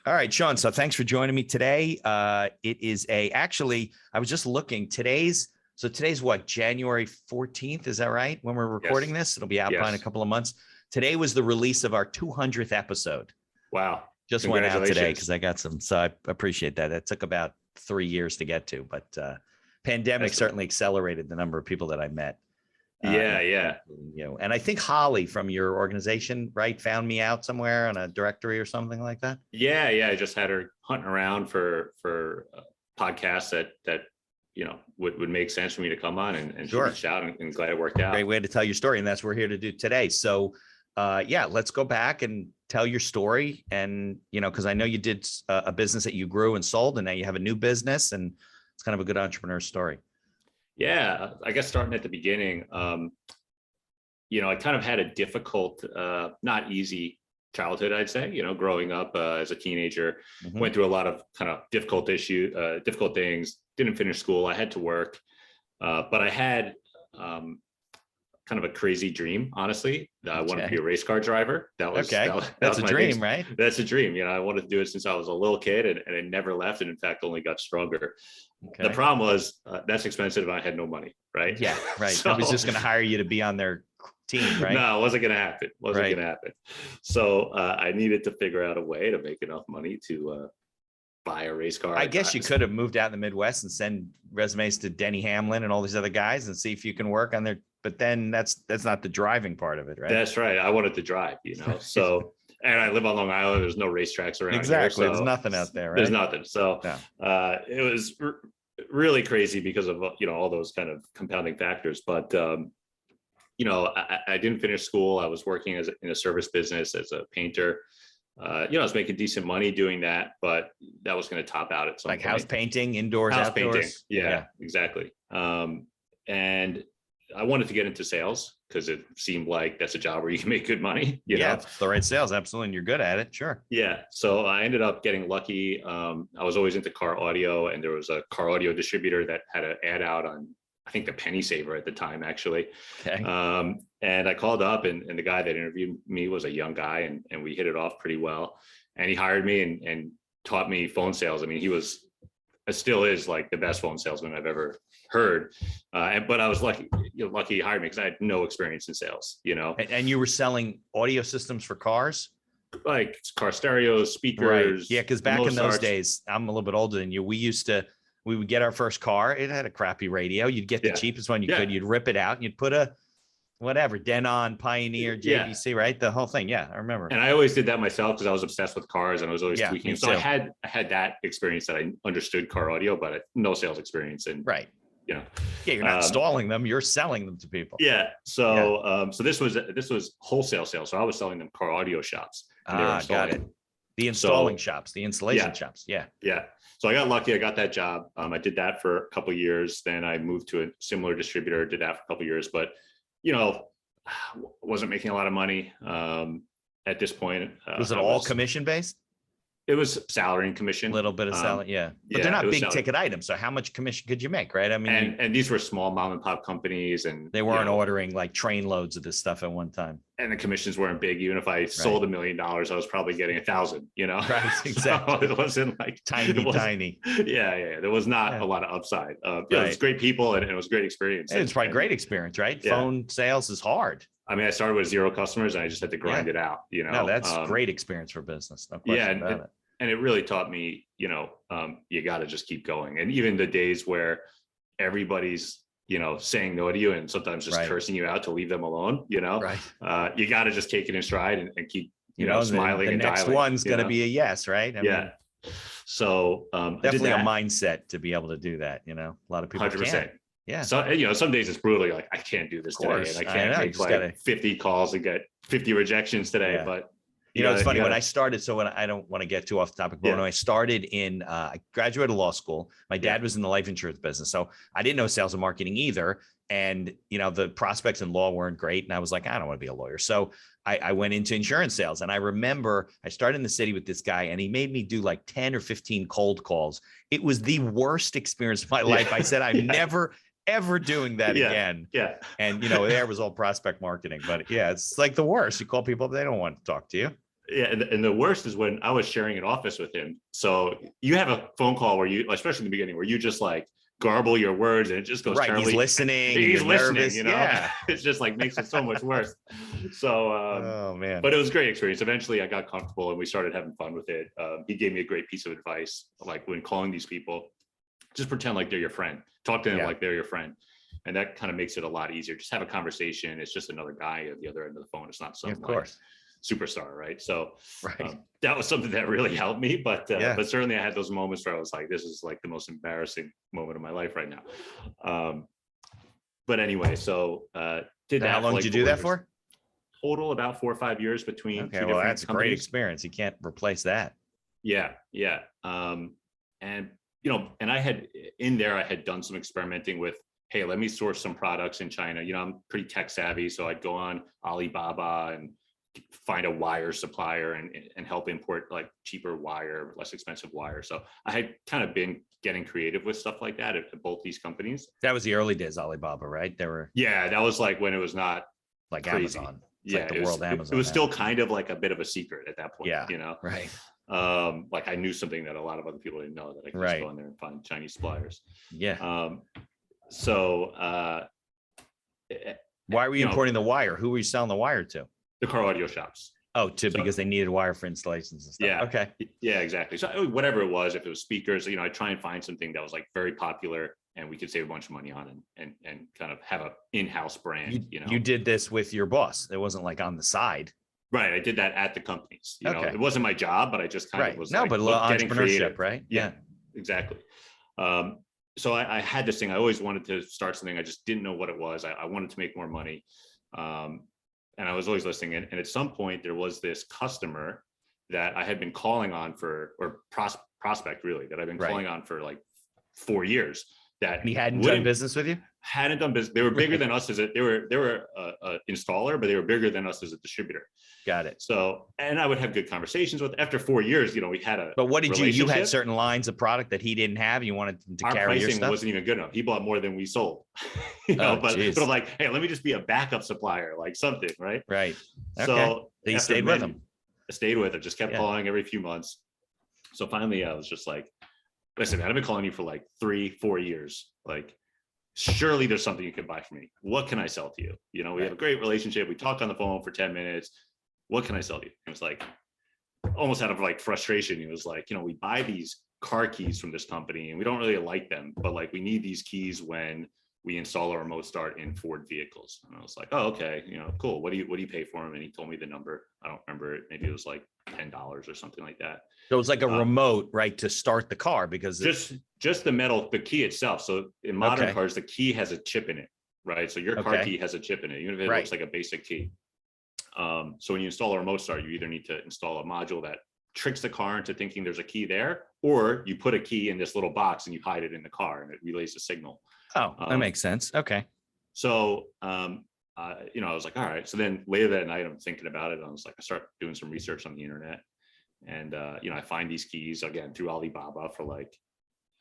All right, Sean. So thanks for joining me today. It is actually, I was just looking today's what, January 14th. Is that right? When we're recording this, it'll be out in a couple of months. Today was the release of our 200th episode. Wow. Just went out today because I got some. So I appreciate that. It took about 3 years to get to, but pandemic certainly accelerated the number of people that I met. And I think Holly from your organization, right, found me out somewhere on a directory or something like that. Yeah. I just had her hunting around for podcasts that would make sense for me to come on, and sure. She reached out, and glad it worked out. Great way to tell your story, and that's what we're here to do today. So, let's go back and tell your story, and because I know you did a business that you grew and sold, and now you have a new business, and it's kind of a good entrepreneur story. Yeah, I guess starting at the beginning, I kind of had a difficult, not easy childhood, I'd say. Growing up as a teenager, went through a lot of kind of difficult things. Didn't finish school. I had to work, but I had kind of a crazy dream. Honestly, I wanted to be a race car driver. That's a dream, right? That's a dream. I wanted to do it since I was a little kid, and it never left. And in fact, only got stronger. Okay. The problem was that's expensive, and I had no money. Right? Yeah, right. So, I was just going to hire you to be on their team, right? No, it wasn't going to happen. Going to happen. So I needed to figure out a way to make enough money to buy a race car. I guess you could have moved out in the Midwest and send resumes to Denny Hamlin and all these other guys and see if you can work on their. But then that's not the driving part of it, right? That's right. I wanted to drive, So, and I live on Long Island. There's no racetracks around exactly. here. There's nothing out there, right? There's nothing. So it was really crazy because of all those kind of compounding factors. But I didn't finish school. I was working in a service business as a painter. I was making decent money doing that, but that was going to top out at some point. Like house painting, indoors, house outdoors. Painting. Yeah, exactly. And I wanted to get into sales because it seemed like that's a job where you can make good money. It's the right sales. Absolutely. And you're good at it. Sure. Yeah. So I ended up getting lucky. I was always into car audio, and there was a car audio distributor that had an ad out on, I think, the Penny Saver at the time, actually. Okay. And I called up, and the guy that interviewed me was a young guy, and we hit it off pretty well. And he hired me and taught me phone sales. I mean, still is like the best phone salesman I've ever heard. But I was lucky he hired me because I had no experience in sales, And you were selling audio systems for cars? Like car stereos, speakers. Right. Yeah, because back in those days, I'm a little bit older than you. We would get our first car. It had a crappy radio. You'd get the cheapest one you could. You'd rip it out and you'd put a Denon, Pioneer, JVC, right? The whole thing. Yeah, I remember. And I always did that myself because I was obsessed with cars and I was always tweaking. So I had that experience that I understood car audio, but no sales experience. And you're not installing them, you're selling them to people. Yeah. So this was wholesale sales. So I was selling them car audio shops. Got it. The installing shops, the installation shops. Yeah. Yeah. So I got lucky. I got that job. I did that for a couple of years. Then I moved to a similar distributor, did that for a couple of years, but wasn't making a lot of money at this point. Was it all commission based? It was salary and commission. A little bit of salary, but they're not big ticket items. So how much commission could you make, right? I mean, and these were small mom and pop companies, and they weren't ordering like train loads of this stuff at one time. And the commissions weren't big. Even if I sold $1 million, I was probably getting 1,000. Right? Exactly. So it wasn't like tiny. Yeah. There was not a lot of upside. It was great people, and it was great experience. It's probably great experience, right? Yeah. Phone sales is hard. I mean, I started with 0 customers, and I just had to grind it out. No, that's great experience for business. No question about it. And it really taught me, you got to just keep going. And even the days where everybody's, saying no to you and sometimes just cursing you out to leave them alone, you got to just take it in stride and keep, smiling and dialing. The next one's going to be a yes, right? I mean, so definitely a mindset to be able to do that. A lot of people 100%. Can't. Yeah. So, some days it's brutal. You're like, I can't do this today. And I can't make 50 calls and get 50 rejections today, but it's funny when I started. So when I don't want to get too off the topic, but when I started I graduated law school. My dad was in the life insurance business. So I didn't know sales and marketing either. And, the prospects in law weren't great. And I was like, I don't want to be a lawyer. So I went into insurance sales. And I remember I started in the city with this guy, and he made me do like 10 or 15 cold calls. It was the worst experience of my life. I said, I'm never ever doing that again. Yeah. And there was all prospect marketing, but it's like the worst. You call people up, they don't want to talk to you. Yeah, and the worst is when I was sharing an office with him. So you have a phone call where you, especially in the beginning, where you just like garble your words and it just goes Right. terribly. He's listening. He's listening, nervous. you know. Yeah. It's just like makes it so much worse. So, Oh man. but it was a great experience. Eventually, I got comfortable and we started having fun with it. He gave me a great piece of advice, like when calling these people, just pretend like they're your friend. Talk to them like they're your friend. And that kind of makes it a lot easier. Just have a conversation. It's just another guy at the other end of the phone. It's not some superstar, right? So that was something that really helped me. But certainly I had those moments where I was like, this is like the most embarrassing moment of my life right now. But anyway, so did that. How long did you do that for? Total about 4 or 5 years between. Okay, well, that's a great experience. You can't replace that. Yeah. And you know, and I had done some experimenting with, hey, let me source some products in China. You know, I'm pretty tech savvy, so I'd go on Alibaba and find a wire supplier and help import like cheaper wire, less expensive wire. So I had kind of been getting creative with stuff like that at both these companies. That was the early days, Alibaba, right? That was like when it was not like crazy. Amazon. It's like the world Amazon. It was still kind of like a bit of a secret at that point. Yeah. You know, right. Like I knew something that a lot of other people didn't know, that I could just go in there and find Chinese suppliers. Yeah. So why were you importing the wire? Who were you selling the wire to? The car audio shops. Because they needed wire for installations and stuff. Yeah. Okay. Yeah, exactly. So whatever it was, if it was speakers, you know, I try and find something that was like very popular and we could save a bunch of money on and kind of have a in-house brand. You know, you did this with your boss. It wasn't like on the side. Right. I did that at the companies. You know, it wasn't my job, but I just kind of was but getting entrepreneurship, creative. right? Yeah, exactly. So I had this thing. I always wanted to start something. I just didn't know what it was. I wanted to make more money. And I was always listening. And at some point there was this customer that I had been calling on or prospect really, that I've been calling on for like 4 years. That he hadn't done business with you? Hadn't done business. They were bigger than us they were a installer, but they were bigger than us as a distributor. Got it. So, and I would have good conversations with. After 4 years, you know, we had a. But what did you had certain lines of product that he didn't have? You wanted him to carry your stuff? Our pricing wasn't even good enough. He bought more than we sold. You know, but I'm like, hey, let me just be a backup supplier, like something, right? Right. Okay. So you stayed with him. I stayed with him. Just kept calling every few months. So finally, I was just like, listen, I've been calling you for like 3-4 years. Like, surely there's something you can buy from me. What can I sell to you? You know, we have a great relationship. We talked on the phone for 10 minutes. What can I sell to you? It was like, almost out of like frustration. He was like, you know, we buy these car keys from this company and we don't really like them, but like we need these keys when we install a remote start in Ford vehicles. And I was like, oh, okay, you know, cool. What do you pay for them? And he told me the number. I don't remember it. Maybe it was like $10 or something like that. So it was like a remote, right, to start the car because just the key itself. So in modern cars, the key has a chip in it, right? So your car key has a chip in it, even if it looks like a basic key. So when you install a remote start, you either need to install a module that tricks the car into thinking there's a key there, or you put a key in this little box and you hide it in the car and it relays a signal. Oh, that makes sense. Okay. So, you know, I was like, all right. So then later that night, I'm thinking about it. I was like, I start doing some research on the internet. And, you know, I find these keys again through Alibaba for like,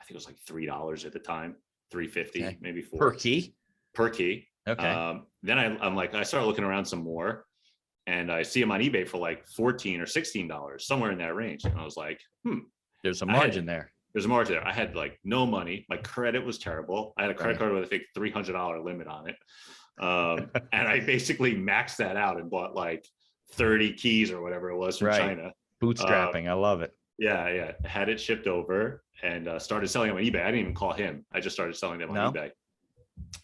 I think it was like $3 at the time, $3.50, maybe $4 per key. Okay. Then I'm like, I started looking around some more and I see them on eBay for like $14 or $16, somewhere in that range. And I was like, there's a margin there. There's a margin there. I had like no money. My credit was terrible. I had a credit card with I think $300 limit on it. And I basically maxed that out and bought like 30 keys or whatever it was from China. Bootstrapping. I love it. Yeah. Had it shipped over and started selling them on eBay. I didn't even call him. I just started selling them on eBay.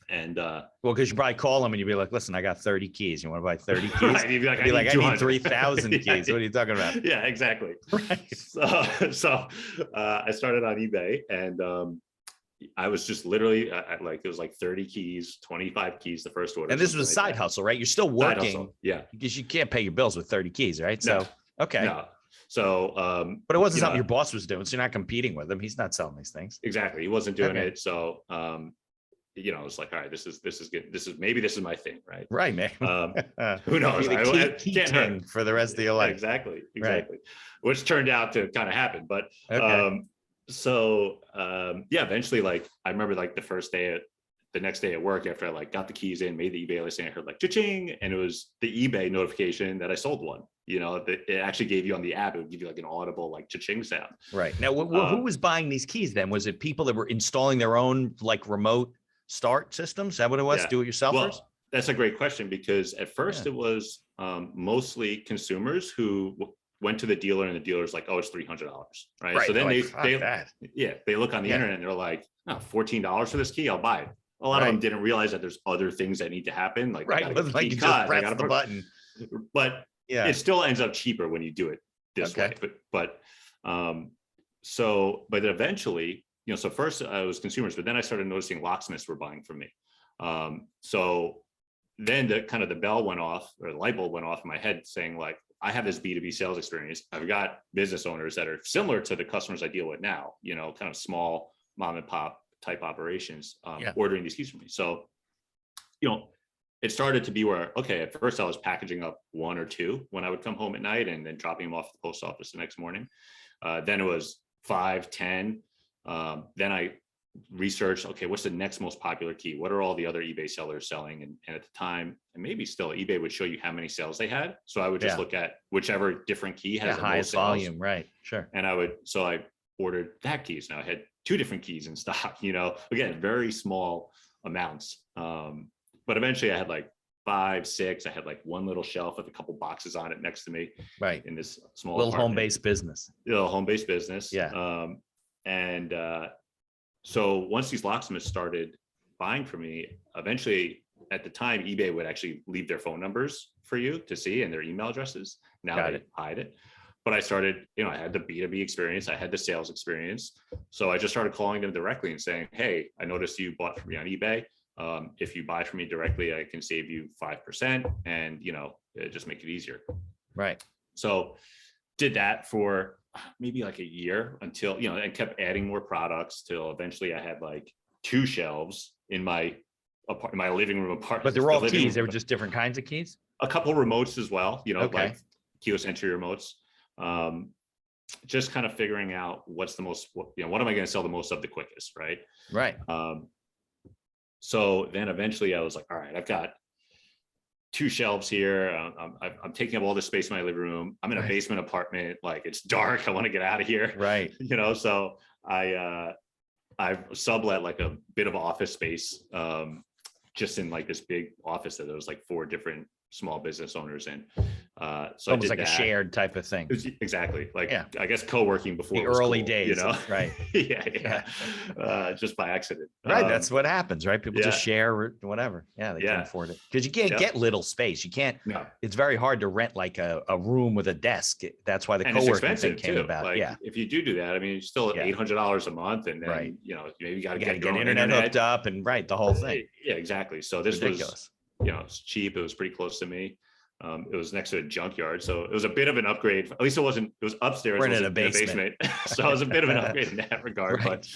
And well, because you probably call him and you'd be like, listen, I got 30 keys. You want to buy 30 keys? Right. You'd be like, I need 3,000 keys. What are you talking about? Yeah, exactly. Right. So I started on eBay and I was just literally like, it was like 30 keys, 25 keys, the first order. And this was a side hustle, right? You're still working. Yeah. Because you can't pay your bills with 30 keys, right? So, okay. No. So, but it wasn't something your boss was doing. So you're not competing with him. He's not selling these things. Exactly. He wasn't doing it. So, you know, it's like, all right, this is good. Maybe this is my thing, right? Right, man. Who knows? Key king for the rest of your life. Exactly. Which turned out to kind of happen. But eventually, like I remember like the first day the next day at work, after I like got the keys in, made the eBay listing, I heard like cha-ching, and it was the eBay notification that I sold one. You know, it actually gave you on the app, it would give you like an audible like cha-ching sound. Right. Now, who was buying these keys then? Was it people that were installing their own like remote start systems? Is that what it was? Yeah. Do-it-yourselfers? Well, that's a great question, because at first it was mostly consumers who went to the dealer, and the dealer's like, oh, it's $300, right? So then they look on the internet and they're like, oh, $14 for this key, I'll buy it. A lot of them didn't realize that there's other things that need to happen. Like, like you just press the button. But it still ends up cheaper when you do it this way. But then eventually, you know, so first I was consumers, but then I started noticing locksmiths were buying from me. So then the bell went off, or the light bulb went off in my head, saying like, I have this B2B sales experience. I've got business owners that are similar to the customers I deal with now, you know, kind of small mom and pop type operations, ordering these keys from me. So, you know, it started to be where, okay, at first I was packaging up 1 or 2 when I would come home at night, and then dropping them off at the post office the next morning. Then it was 5, 10. Then I researched, okay, what's the next most popular key? What are all the other eBay sellers selling? And at the time, and maybe still, eBay would show you how many sales they had. So I would just look at whichever different key has the highest volume, right? Sure. And I ordered that keys. Now I had 2 different keys in stock, you know, again, very small amounts. But eventually I had like 5, 6. I had like one little shelf with a couple boxes on it next to me. Right. In this small little home-based business. Little home-based business. Yeah. So once these locksmiths started buying from me, eventually at the time, eBay would actually leave their phone numbers for you to see and their email addresses. Now they hide it. But I started, you know, I had the B2B experience, I had the sales experience. So I just started calling them directly and saying, hey, I noticed you bought from me on eBay. If you buy from me directly, I can save you 5%, and, you know, just make it easier. Right. So did that for maybe like a year, until, you know, I kept adding more products till eventually I had like 2 shelves in my living room apartment. But they were all keys. They were just different kinds of keys. A couple remotes as well, you know, like keyless entry remotes. Just kind of figuring out what's the most, you know, what am I going to sell the most of the quickest, right? Right. So then eventually I was like, all right, I've got 2 shelves here. I'm taking up all the space in my living room. I'm in a basement apartment. Like, it's dark. I want to get out of here. Right. You know, so I've sublet like a bit of office space, just in like this big office that there was like 4 different small business owners in. So almost like a shared type of thing. Exactly. Like, I guess co-working before the early cool, days, you know? Right. Just by accident. Right. That's what happens, right? People just share or whatever. Yeah. They can't afford it, because you can't get little space. You can't, it's very hard to rent like a room with a desk. That's why the co-working thing came about. Like, if you do that, I mean, it's still $800 a month, and then, you know, maybe you got to get internet hooked up, and the whole thing. Yeah, exactly. So this was, you know, it's cheap. It was pretty close to me. It was next to a junkyard, so it was a bit of an upgrade. At least it wasn't. It was upstairs. We're in a basement. So it was a bit of an upgrade in that regard. But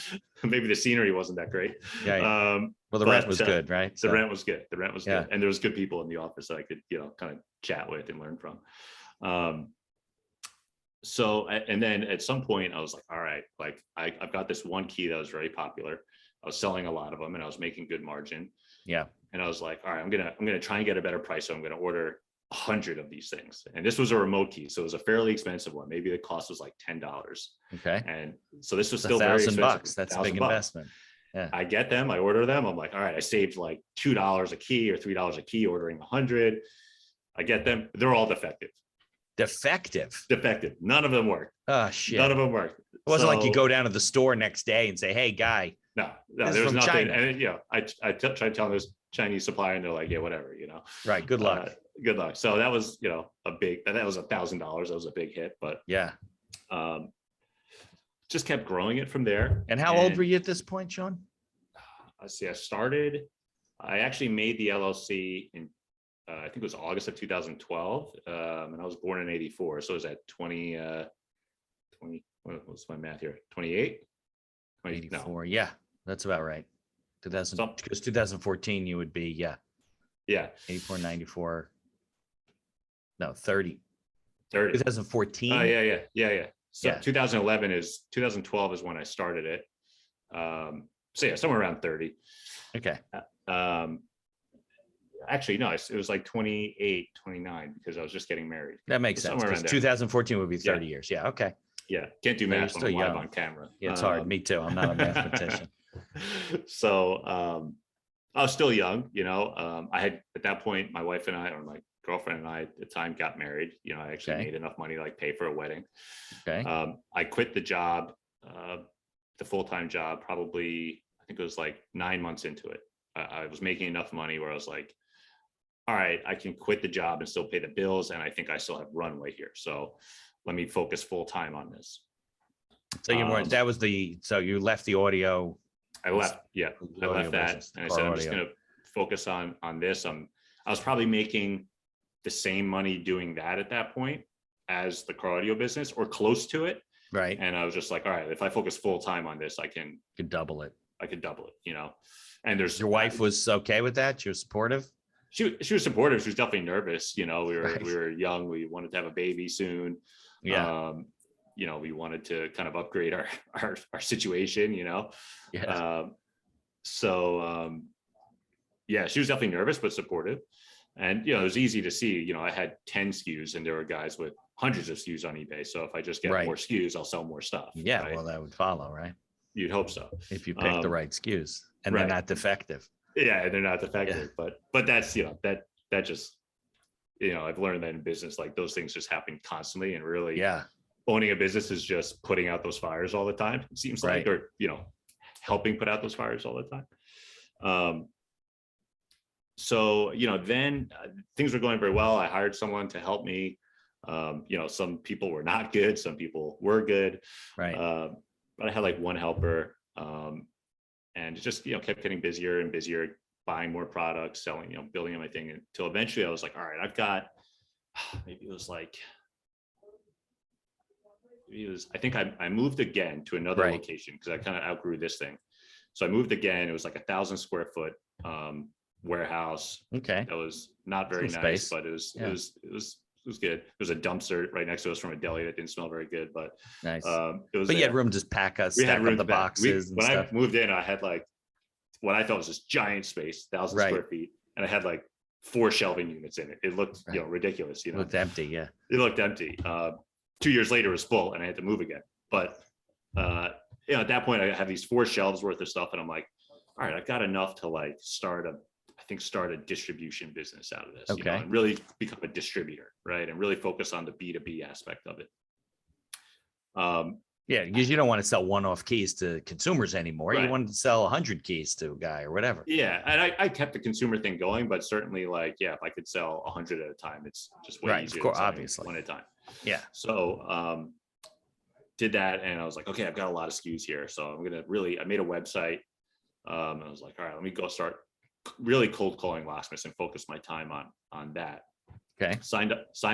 maybe the scenery wasn't that great. Well, the rent was good, right? The rent was good. The rent was good, and there was good people in the office that I could, you know, kind of chat with and learn from. So, and then at some point, I was like, all right, like I've got this one key that was very popular. I was selling a lot of them, and I was making good margin. Yeah. And I was like, all right, I'm gonna try and get a better price. So I'm gonna order 100 of these things. And this was a remote key, so it was a fairly expensive one. Maybe the cost was like $10. Okay. And so this was still very expensive. That's a big investment. Yeah. I get them, I order them. I'm like, all right, I saved like $2 a key or $3 a key ordering 100. I get them. They're all defective. Defective. None of them work. Oh shit. None of them work. It wasn't like you go down to the store next day and say, hey guy. No, there was nothing. China. And you know, I tried telling this Chinese supplier, and they're like, yeah, whatever, you know. Right. Good luck. Good luck. So that was, you know, that was $1,000. That was a big hit, but just kept growing it from there. And how old were you at this point, Sean? Let's see. I actually made the LLC in, I think it was August of 2012. And I was born in 84. So it was at 20, what's my math here? 28? 84. No. Yeah, that's about right. 2014, you would be, 84, 94. No, 30. 2014. Oh, yeah. So 2012 is when I started it. So yeah, somewhere around 30. Okay. Um, Actually, no, it was like 28, 29 because I was just getting married. That makes sense. Somewhere Because around there. 2014 would be 30 years. Yeah. Okay. Yeah. Can't do Yeah, you're math when still I'm live young. on camera. Yeah, it's hard. Me too. I'm not a mathematician. So I was still young, I had at that point, my wife and I, or my girlfriend and I at the time, got married. I actually Okay. made enough money to like pay for a wedding. Okay. I quit the job, the full-time job, probably, I think it was like 9 months into it. I was making enough money where I was like, all right, I can quit the job and still pay the bills. And I think I still have runway here. So let me focus full time on this. So you weren't, so you left the audio. I left. Yeah. I left that. Business, and I said, I'm just going to focus on this. I was probably making the same money doing that at that point as the car audio business, or close to it. Right. And I was just like, all right, if I focus full time on this, I could double it. I could double it, and there's your wife was okay with that. She was supportive. She was supportive. She was definitely nervous. We Right. were young. We wanted to have a baby soon. Yeah. We wanted to kind of upgrade our situation, Yeah. Yeah, she was definitely nervous, but supportive. And, it was easy to see, I had 10 SKUs and there were guys with hundreds of SKUs on eBay. So if I just get more SKUs, I'll sell more stuff. Yeah. Right? Well, that would follow, right? You'd hope so. If you pick the right SKUs and they're not defective. Yeah, they're not defective, but that's, that just, I've learned that in business, like those things just happen constantly, and really owning a business is just putting out those fires all the time. It seems like, or, helping put out those fires all the time. So, then things were going very well. I hired someone to help me. Some people were not good. Some people were good. Right. But I had like one helper. And it just, kept getting busier and busier, buying more products, selling, building my thing, until eventually I was like, all right, I've got, I think I moved again to another location because I kind of outgrew this thing. So I moved again. It was like 1,000 square foot warehouse. Okay. That was not very nice, but it was good. There was a dumpster right next to us from a deli that didn't smell very good, but nice. It was. But you had room to pack us. We had room up the boxes. When I moved in, I had like what I thought was this giant space, 1,000 square feet, and I had like 4 shelving units in it. It looked ridiculous. It looked empty. Yeah. It looked empty. 2 years later, it was full, and I had to move again. But at that point, I have these 4 shelves worth of stuff, and I'm like, all right, I've got enough to like start a distribution business out of this, and really become a distributor, right? And really focus on the B2B aspect of it. Yeah, because you don't want to sell one-off keys to consumers anymore. You want to sell 100 keys to a guy or whatever. Yeah, and I kept the consumer thing going, but certainly, like, if I could sell 100 at a time, it's just way easier. Of course, obviously, one at a time. Yeah. So did that, and I was like, okay, I've got a lot of SKUs here, so I made a website. I was like, all right, let me go start really cold calling locksmiths and focus my time on that. Okay. Signed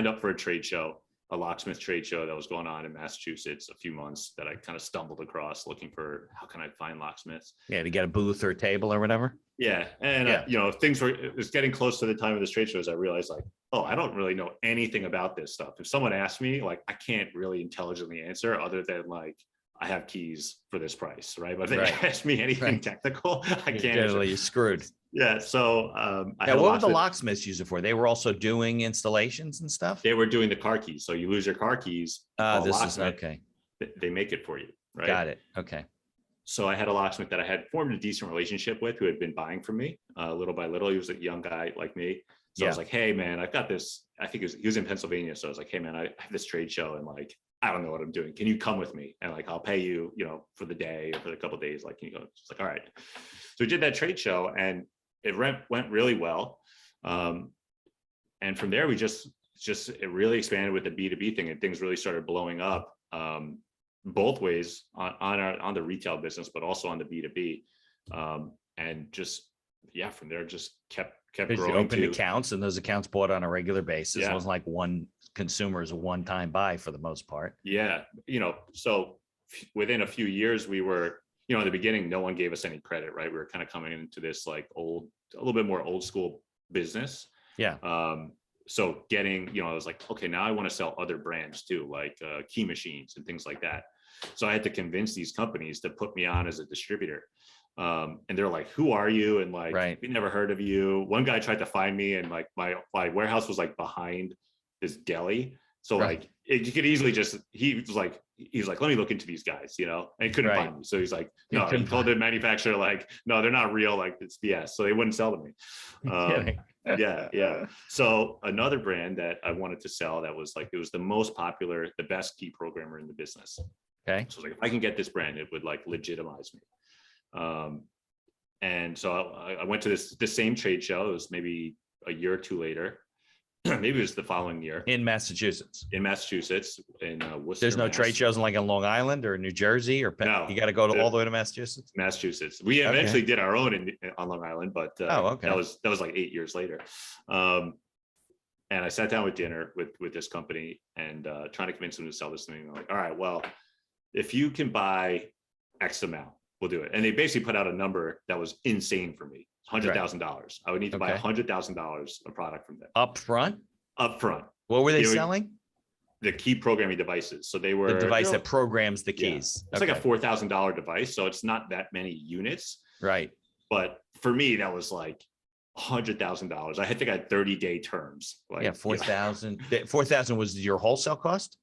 up for a trade show, a locksmith trade show that was going on in Massachusetts a few months, that I kind of stumbled across looking for how can I find locksmiths. Yeah, to get a booth or a table or whatever. Yeah, and it was getting close to the time of this trade shows. I realized like, oh, I don't really know anything about this stuff. If someone asked me, like, I can't really intelligently answer other than like, I have keys for this price, right? But if they ask me anything technical, I can't. Generally, you're screwed. Yeah. So what would the locksmiths use it for? They were also doing installations and stuff. They were doing the car keys. So you lose your car keys. This is okay. They make it for you, right? Got it. Okay. So I had a locksmith that I had formed a decent relationship with, who had been buying from me little by little. He was a young guy like me. So I was like, hey man, I've got this. I think he was in Pennsylvania. So I was like, hey man, I have this trade show, and like, I don't know what I'm doing. Can you come with me? And like, I'll pay you, for the day or for a couple of days. Like, can you go? It's like, all right. So we did that trade show, and it went really well. And from there, we just it really expanded with the B2B thing, and things really started blowing up both ways on the retail business, but also on the B2B. And just, from there, just kept growing. You opened accounts, and those accounts bought on a regular basis. Yeah. It wasn't like one consumer is a one-time buy for the most part. Yeah. So within a few years, we were, in the beginning, no one gave us any credit, right? We were kind of coming into this like a little bit more old school business. Yeah. So getting, I was like, okay, now I want to sell other brands too, like key machines and things like that. So I had to convince these companies to put me on as a distributor. And they're like, who are you? And like, Right. we never heard of you. One guy tried to find me, and like my warehouse was like behind this deli. So Right. like you could easily just, he was like, let me look into these guys, you know, and he couldn't Right. find me. So he's like, You no, he couldn't told find- the manufacturer, like, no, they're not real. Like, it's BS. So they wouldn't sell to me. Kidding. Yeah. So another brand that I wanted to sell that was like, it was the most popular, the best key programmer in the business. Okay. So like, if I can get this brand, it would like legitimize me. And so I went to the same trade show. It was maybe a year or two later. Maybe it was the following year. In Massachusetts. In Massachusetts, in Worcester. There's no Mass. trade shows in like in Long Island or New Jersey or No, you got to go to all the way to Massachusetts. Massachusetts. We eventually did our own on Long Island, but okay. that was like 8 years later. And I sat down with dinner with this company and trying to convince them to sell this thing. I'm like, all right, well, if you can buy X amount, we'll do it. And they basically put out a number that was insane for me. $100,000. I would need to buy $100,000 of product from them. Up front? Up front. What were they selling? The key programming devices. So they were the device that programs the keys. It's like a $4,000 device. So it's not that many units. Right. But for me, that was like $100,000. I think I had 30-day terms. Like, 4,000. 4,000 was your wholesale cost?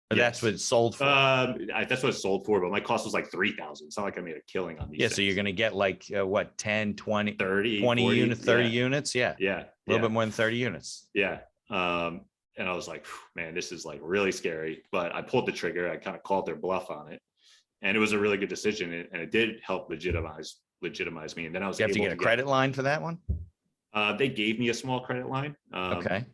Or that's what it sold for. That's what it sold for, but my cost was like 3,000. It's not like I made a killing on these. Yeah, things. So you're going to get like what, 10, 20, 30, 20 40, units, 30 units. Yeah. Yeah. A little bit more than 30 units. Yeah. And I was like, man, this is like really scary. But I pulled the trigger. I kind of called their bluff on it. And it was a really good decision. And it did help legitimize me. And then I was able to get a credit line for that one? They gave me a small credit line. Okay.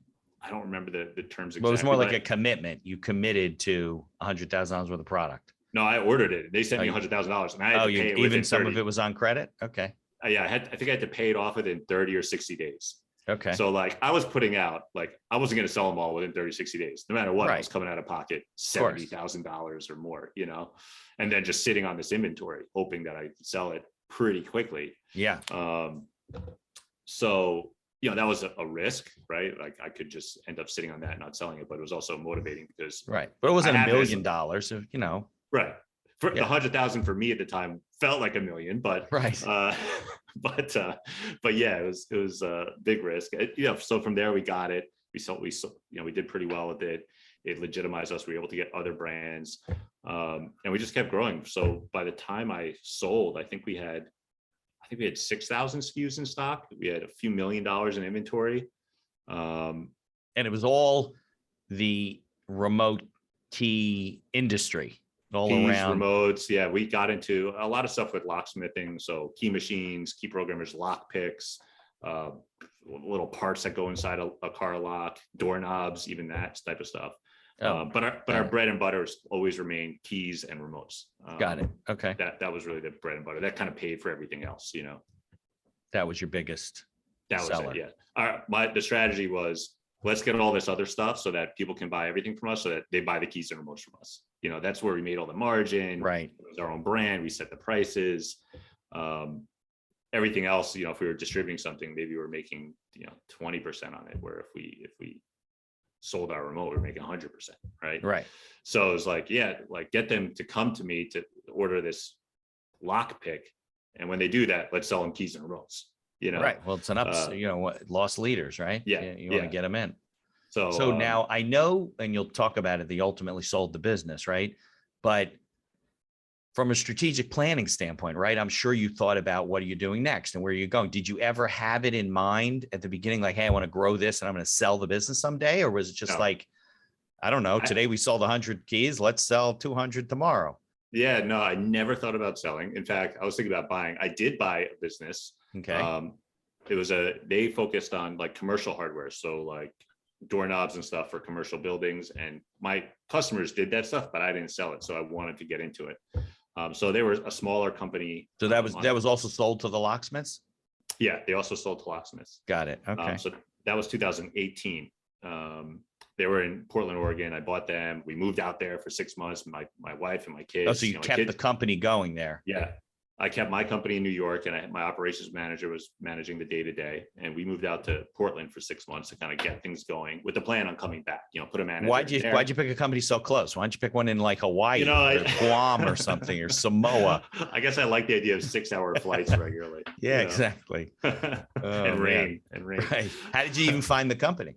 I don't remember the terms exactly. Well, it was more like a commitment. You committed to $100,000 worth of product. No, I ordered it. They sent me $100,000, and I had to pay it even some 30. of it was on credit. Okay. Yeah, I think I had to pay it off within 30 or 60 days. Okay. So like I was putting out, like I wasn't going to sell them all within 30, 60 days, no matter what. I was coming out of pocket $70,000 or more, you know, and then just sitting on this inventory, hoping that I could sell it pretty quickly. Yeah. So, you know, that was a risk, right? Like I could just end up sitting on that and not selling it, but it was also motivating because. Right. But it wasn't $1 million, so, you know. Right. For the 100,000 for me at the time felt like $1 million, but but yeah, it was a big risk. You know, so from there we got it. We sold, you know, we did pretty well with it. It legitimized us. We were able to get other brands, and we just kept growing. So by the time I sold, I think we had 6,000 SKUs in stock. We had a few $1 million in inventory, and it was all the remote key industry. All keys, around remotes. Yeah, we got into a lot of stuff with locksmithing. So key machines, key programmers, lock picks, little parts that go inside a car lock, doorknobs, even that type of stuff. But our bread and butter always remained keys and remotes. Got it. Okay. That was really the bread and butter. That kind of paid for everything else, you know. That was your biggest. That was it. Yeah. The strategy was, let's get all this other stuff so that people can buy everything from us, so that they buy the keys and remotes from us. You know, that's where we made all the margin. Right. It was our own brand. We set the prices. Everything else, you know, if we were distributing something, maybe we were making, you know, 20% on it. Where if we sold our remote, we were making 100%. Right. Right. So it was like, yeah, like get them to come to me to order this lock pick, and when they do that, let's sell them keys and remotes. You know. Right. Well, it's an you know what, lost leaders, right? Yeah. You want to get them in. So now I know, and you'll talk about it, they ultimately sold the business, right? But from a strategic planning standpoint, right? I'm sure you thought about what are you doing next and where are you going? Did you ever have it in mind at the beginning? Like, hey, I want to grow this and I'm going to sell the business someday? Or was it just like, I don't know, today we sold 100 keys, let's sell 200 tomorrow? Yeah, no, I never thought about selling. In fact, I was thinking about buying. I did buy a business. Okay. They focused on like commercial hardware. So like doorknobs and stuff for commercial buildings, and my customers did that stuff, but I didn't sell it. So I wanted to get into it. So they were a smaller company. So that was also sold to the locksmiths? Yeah, they also sold to locksmiths. Got it. Okay. So that was 2018. They were in Portland, Oregon. I bought them. We moved out there for 6 months. My wife and my kids. Oh, so you kept the company going there? Yeah. I kept my company in New York, and my operations manager was managing the day to day. And we moved out to Portland for 6 months to kind of get things going with the plan on coming back. Put a manager. Why'd you pick a company so close? Why don't you pick one in like Hawaii or Guam or something, or Samoa? I guess I like the idea of 6-hour flights regularly. Yeah, exactly. And rain. Right. How did you even find the company?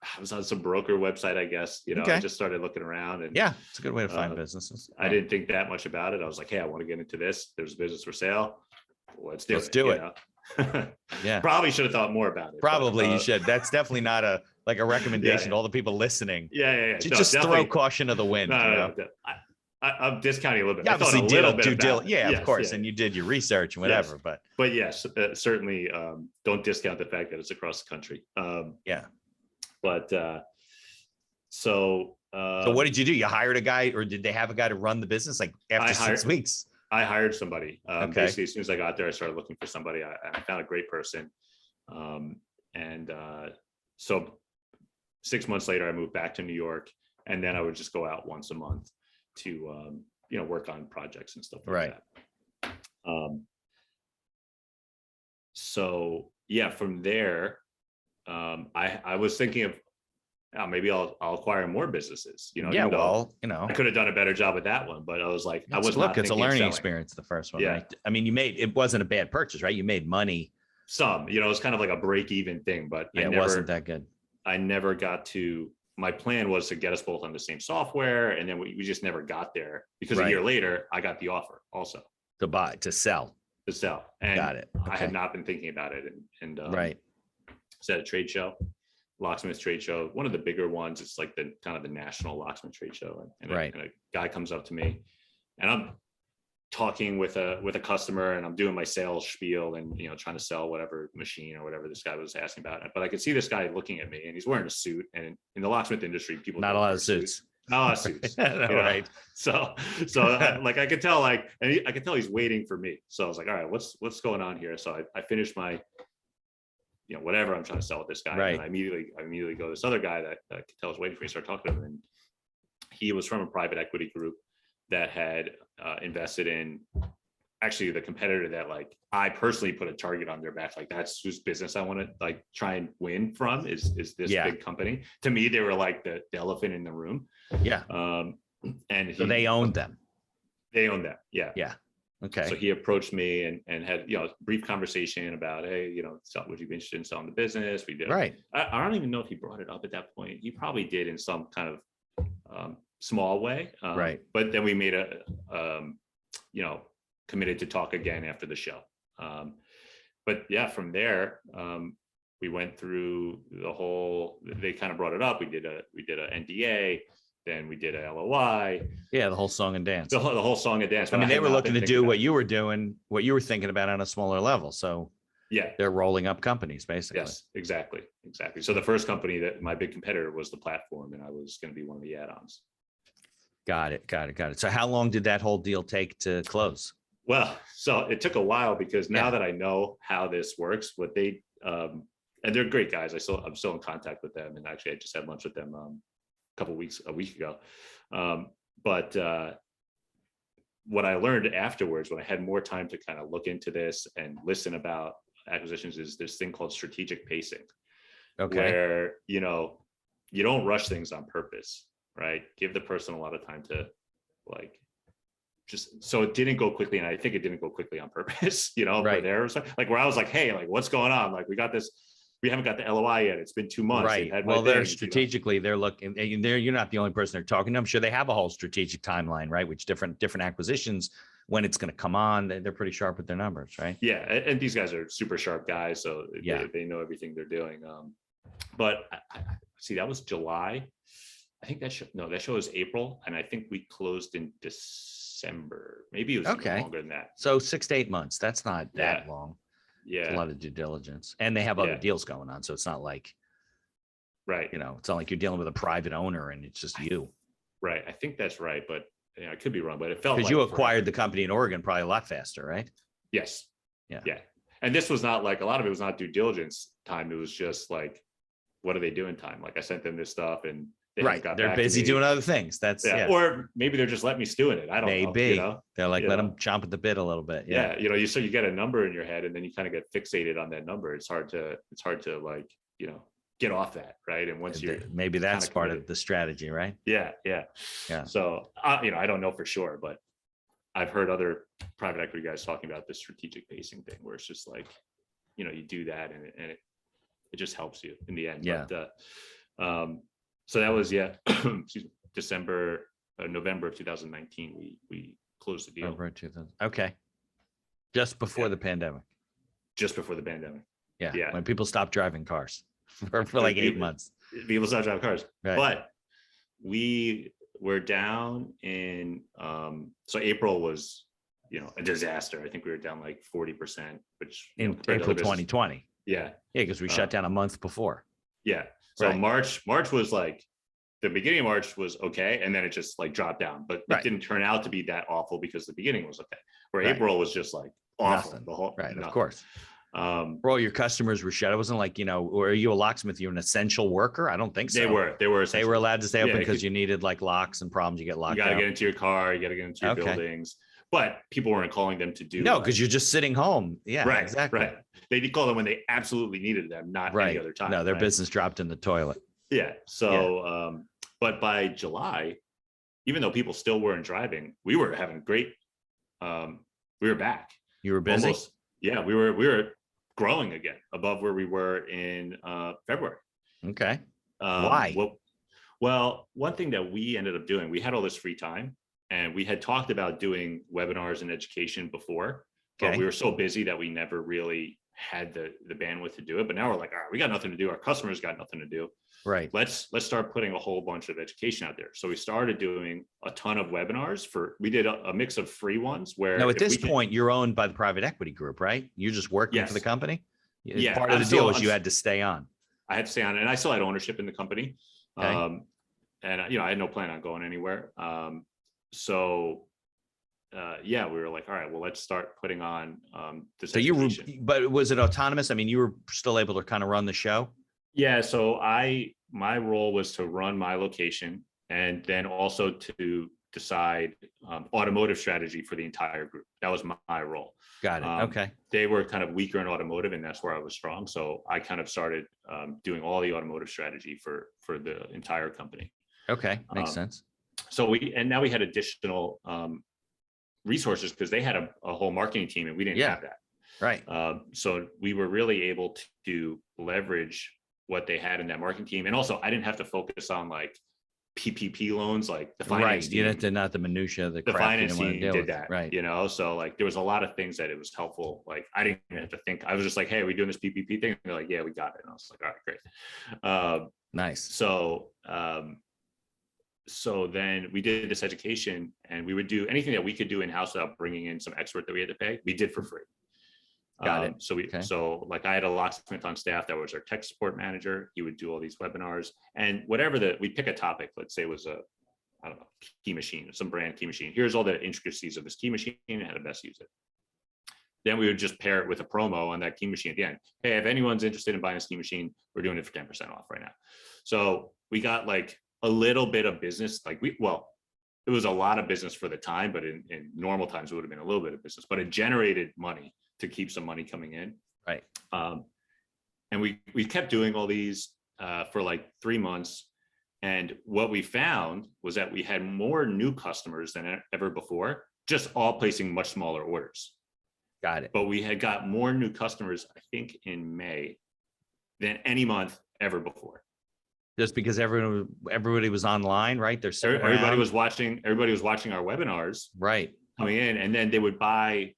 I was on some broker website, I guess. I just started looking around, and yeah, it's a good way to find businesses. I didn't think that much about it. I was like, hey, I want to get into this. There's a business for sale. Let's do it. Yeah. Probably should have thought more about it. Probably you should. That's definitely not a recommendation to all the people listening. Yeah. Just throw caution to the wind. No. I'm discounting a little bit. You obviously did a due diligence. Yeah, of course. Yeah. And you did your research and whatever, but yes, certainly don't discount the fact that it's across the country. Yeah. But so what did you do? You hired a guy, or did they have a guy to run the business like after 6 weeks? I hired somebody. Basically, as soon as I got there, I started looking for somebody. I found a great person. So 6 months later, I moved back to New York, and then I would just go out once a month to, work on projects and stuff like that. So yeah, from there, I was thinking of maybe I'll acquire more businesses. I could have done a better job with that one, but I was like, it's a learning experience. The first one, right? I mean, it wasn't a bad purchase, right? You made money. It was kind of like a break-even thing, but it wasn't that good. I never got to. My plan was to get us both on the same software, and then we just never got there because a year later I got the offer also to sell. And got it. Okay. I had not been thinking about it, and right. It's at a trade show, locksmith trade show, one of the bigger ones. It's like the kind of the national locksmith trade show, and a guy comes up to me, and I'm talking with a customer, and I'm doing my sales spiel and trying to sell whatever machine or whatever this guy was asking about. But I could see this guy looking at me, and he's wearing a suit, and in the locksmith industry, people not a lot of suits. Not a lot of suits. Right. So I could tell, I could tell he's waiting for me. So I was like, all right, what's going on here? So I finished my whatever I'm trying to sell with this guy. Right. And I immediately go to this other guy that I could tell was waiting for me to start talking to him. And he was from a private equity group that had invested in actually the competitor that I personally put a target on their back. That's whose business I want to try and win from is this big company. To me, they were like the elephant in the room. Yeah. And so they owned them. They owned them. Yeah. Yeah. Okay. So he approached me and had a brief conversation about, hey, would you be interested in selling the business? We did. Right. I don't even know if he brought it up at that point. He probably did in some kind of small way. Right. But then we made committed to talk again after the show. But yeah, from there, we went through the whole. They kind of brought it up. We did a NDA. Then we did a LOI. Yeah, the whole song and dance. The whole song and dance. I mean, they were looking to do what you were doing, what you were thinking about on a smaller level. So yeah, they're rolling up companies, basically. Yes, exactly. So the first company that my big competitor was the platform, and I was going to be one of the add-ons. Got it. So how long did that whole deal take to close? Well, so it took a while because now that I know how this works, what they and they're great guys. I'm still in contact with them, and actually I just had lunch with them a week ago. But what I learned afterwards, when I had more time to kind of look into this and listen about acquisitions, is this thing called strategic pacing. Okay. Where you don't rush things on purpose, right? Give the person a lot of time to just so it didn't go quickly, and I think it didn't go quickly on purpose. Right. There was where I was like, hey, what's going on? We got this. We haven't got the LOI yet. It's been 2 months. Right. Well, they're strategically, they're looking, you're not the only person they're talking to. I'm sure they have a whole strategic timeline, right? Which different acquisitions, when it's going to come on, they're pretty sharp with their numbers, right? Yeah. And these guys are super sharp guys. So they know everything they're doing. But I see, that was July. I think that show was April. And I think we closed in December. Maybe it was even longer than that. So 6 to 8 months. That's not that long. Yeah, it's a lot of due diligence, and they have other deals going on, so it's not like, right, it's not like you're dealing with a private owner and it's just you. Right, I think that's right, but I could be wrong. But it felt because you acquired the company in Oregon probably a lot faster, right? Yes. Yeah. And this was not a lot of it was not due diligence time. It was just what are they doing time? I sent them this stuff, and Right. They're busy doing other things. That's Or maybe they're just letting me stew in it. I don't know. You know, they're like, let them chomp at the bit a little bit. Yeah. You know, you get a number in your head and then you kind of get fixated on that number. It's hard to like, you know, get off that. Right. And once you're maybe that's part of the strategy, right? Yeah. So, you know, I don't know for sure, but I've heard other private equity guys talking about the strategic pacing thing where it's just like, you know, you do that and it just helps you in the end. Yeah. But, so that was, November of 2019, we closed the deal. Okay. Just before the pandemic. Just before the pandemic. Yeah. When people stopped driving cars for like 8 months. People stopped driving cars. Right. But we were down in, so April was, you know, a disaster. I think we were down like 40%, which in April 2020. Yeah. Yeah, because we shut down a month before. Yeah. So March was like, the beginning of March was okay. And then it just like dropped down, but it didn't turn out to be that awful because the beginning was okay. Where April was just like awful. Nothing. The whole, of course. For all your customers were shut. It wasn't like, you know, were you a locksmith? You're an essential worker? I don't think so. They were allowed to stay open because you needed like locks and problems. You get locked. You got to get into your car. You got to get into your buildings. But people weren't calling them to do. No, because you're just sitting home. Yeah, right, exactly. Right. They did call them when they absolutely needed them, not any other time. No, their business dropped in the toilet. Yeah. So, but by July, even though people still weren't driving, we were having great. We were back. You were busy. We were growing again above where we were in February. Okay. Why? Well, one thing that we ended up doing, we had all this free time. And we had talked about doing webinars and education before, but we were so busy that we never really had the bandwidth to do it. But now we're like, all right, we got nothing to do. Our customers got nothing to do. Right. Let's start putting a whole bunch of education out there. So we started doing a ton of webinars we did a mix of free ones where. Now at this point, you're owned by the private equity group, right? You're just working for the company. Yeah. Part of the deal was you had to stay on. I had to stay on, and I still had ownership in the company. Okay. And you know, I had no plan on going anywhere. So we were like, all right, well, let's start putting on this. So but was it autonomous? I mean, you were still able to kind of run the show? Yeah. So my role was to run my location and then also to decide automotive strategy for the entire group. That was my role. Got it. Okay. They were kind of weaker in automotive and that's where I was strong. So I kind of started doing all the automotive strategy for the entire company. Okay. Makes sense. So now we had additional resources because they had a whole marketing team and we didn't have that. Right. So we were really able to leverage what they had in that marketing team. And also I didn't have to focus on like PPP loans, like the finance team. You not the minutia, the finance team did that. Right. You know, so like there was a lot of things that it was helpful. Like I didn't even have to think. I was just like, hey, are we doing this PPP thing? And they're like, yeah, we got it. And I was like, all right, great. Nice. So then we did this education and we would do anything that we could do in-house without bringing in some expert that we had to pay. We did for free. Got it. So like I had a locksmith on staff that was our tech support manager. He would do all these webinars and whatever we pick a topic, let's say it was I don't know, key machine, some brand key machine. Here's all the intricacies of this key machine and how to best use it. Then we would just pair it with a promo on that key machine at the end. Hey, if anyone's interested in buying a key machine, we're doing it for 10% off right now. So we got like a little bit of business, it was a lot of business for the time, but in normal times, it would have been a little bit of business, but it generated money to keep some money coming in. Right. And we kept doing all these for like 3 months. And what we found was that we had more new customers than ever before, just all placing much smaller orders. Got it. But we had got more new customers, I think in May, than any month ever before. Just because everybody was online, right? Everybody was watching our webinars, right? Coming in, and then they would buy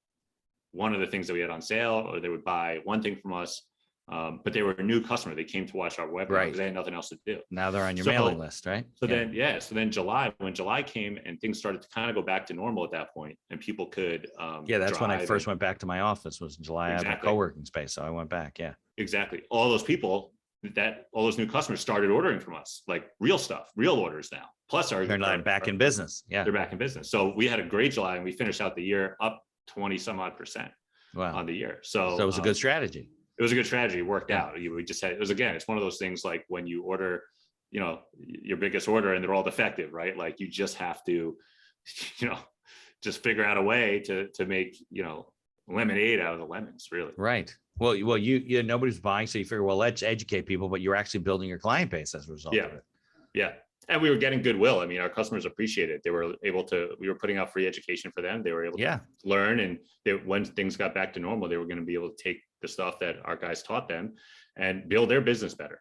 one of the things that we had on sale, or they would buy one thing from us. But they were a new customer. They came to watch our webinar because they had nothing else to do. Now they're on your mailing list, right? So then when July came and things started to kind of go back to normal at that point, and people could that's when I first went back to my office, was in July. Exactly. I have a co-working space, so I went back. Yeah, exactly. All those new customers started ordering from us, like real stuff, real orders now. Plus they're back in business. Yeah, they're back in business. So we had a great July and we finished out the year up 20 some odd % on the year. So it was a good strategy. It was a good strategy. It worked out. It's one of those things like when you order your biggest order and they're all defective, right? Like you just have to, just figure out a way to make, lemonade out of the lemons, really. Right. Well, you nobody's buying, so you figure, well, let's educate people, but you're actually building your client base as a result of it. Yeah. And we were getting goodwill. I mean, our customers appreciated it. They were able to, we were putting out free education for them. They were able to learn. And when things got back to normal, they were going to be able to take the stuff that our guys taught them and build their business better.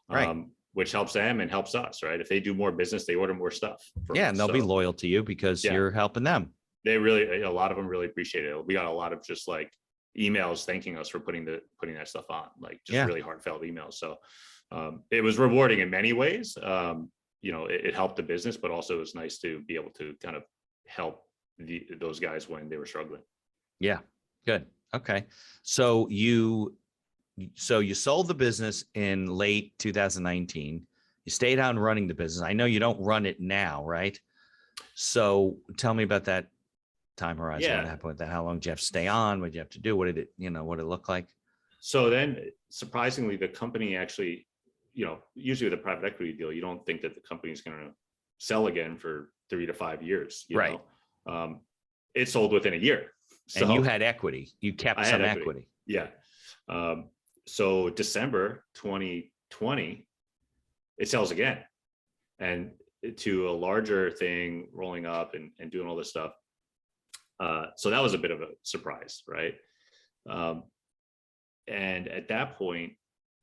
Right. Which helps them and helps us, right? If they do more business, they order more stuff. And they'll be loyal to you because you're helping them. They really, a lot of them really appreciate it. We got a lot of just like emails thanking us for putting that stuff on, like just really heartfelt emails. So it was rewarding in many ways. It helped the business, but also it was nice to be able to kind of help those guys when they were struggling. Yeah. Good. Okay. So you sold the business in late 2019. You stayed on running the business. I know you don't run it now, right? So tell me about that time horizon. What happened with that? How long did you have to stay on? What did you have to do? What did it look like? So then surprisingly, the company actually, usually with a private equity deal, you don't think that the company is going to sell again for 3 to 5 years. You know? It sold within a year. So and you had equity. You kept some equity. Yeah. So December 2020, it sells again, and to a larger thing, rolling up and doing all this stuff. So that was a bit of a surprise, right? And at that point,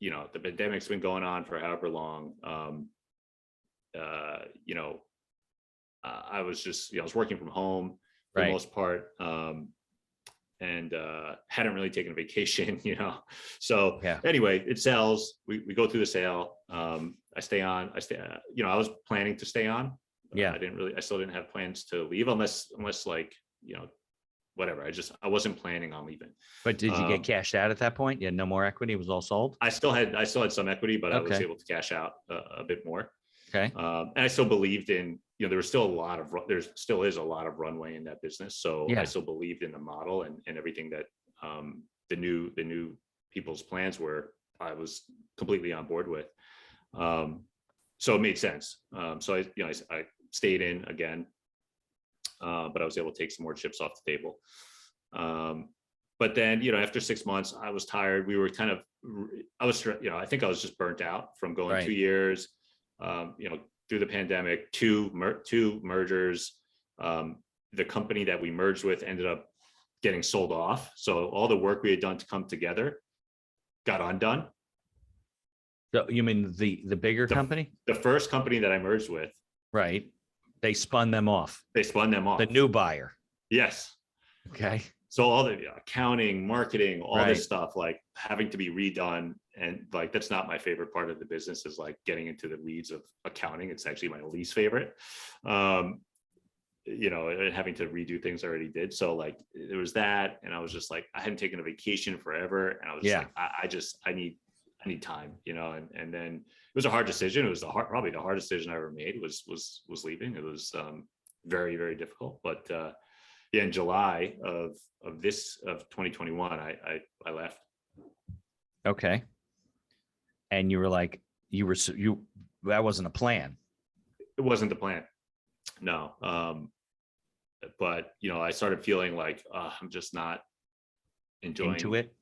the pandemic's been going on for however long. I was just, I was working from home for the most part. And hadn't really taken a vacation, So anyway, it sells. We go through the sale. I stay on. I was planning to stay on. I still didn't have plans to leave unless like, whatever. I wasn't planning on leaving. But did you get cashed out at that point? You had no more equity. It was all sold. I still had some equity, but I was able to cash out a bit more. Okay. And I still believed in, there was still there still is a lot of runway in that business. So I still believed in the model and everything that the new people's plans were, I was completely on board with. So it made sense. So I stayed in again, but I was able to take some more chips off the table. But then, after 6 months, I was tired. We were kind of, I think I was just burnt out from going 2 years, through the pandemic, two mergers. The company that we merged with ended up getting sold off. So all the work we had done to come together got undone. So you mean the bigger company? The first company that I merged with. Right. They spun them off. The new buyer. Yes. Okay. So all the accounting, marketing, all this stuff, like having to be redone. And like, that's not my favorite part of the business, is like getting into the weeds of accounting. It's actually my least favorite. And having to redo things I already did. So like there was that. And I was just like, I hadn't taken a vacation forever. And I was like, I need time, and then it was a hard decision. It was probably the hardest decision I ever made was leaving. It was very, very difficult. But in July of 2021, I left. Okay. And you were like, that wasn't a plan. It wasn't the plan. No. But I started feeling like I'm just not enjoying into it.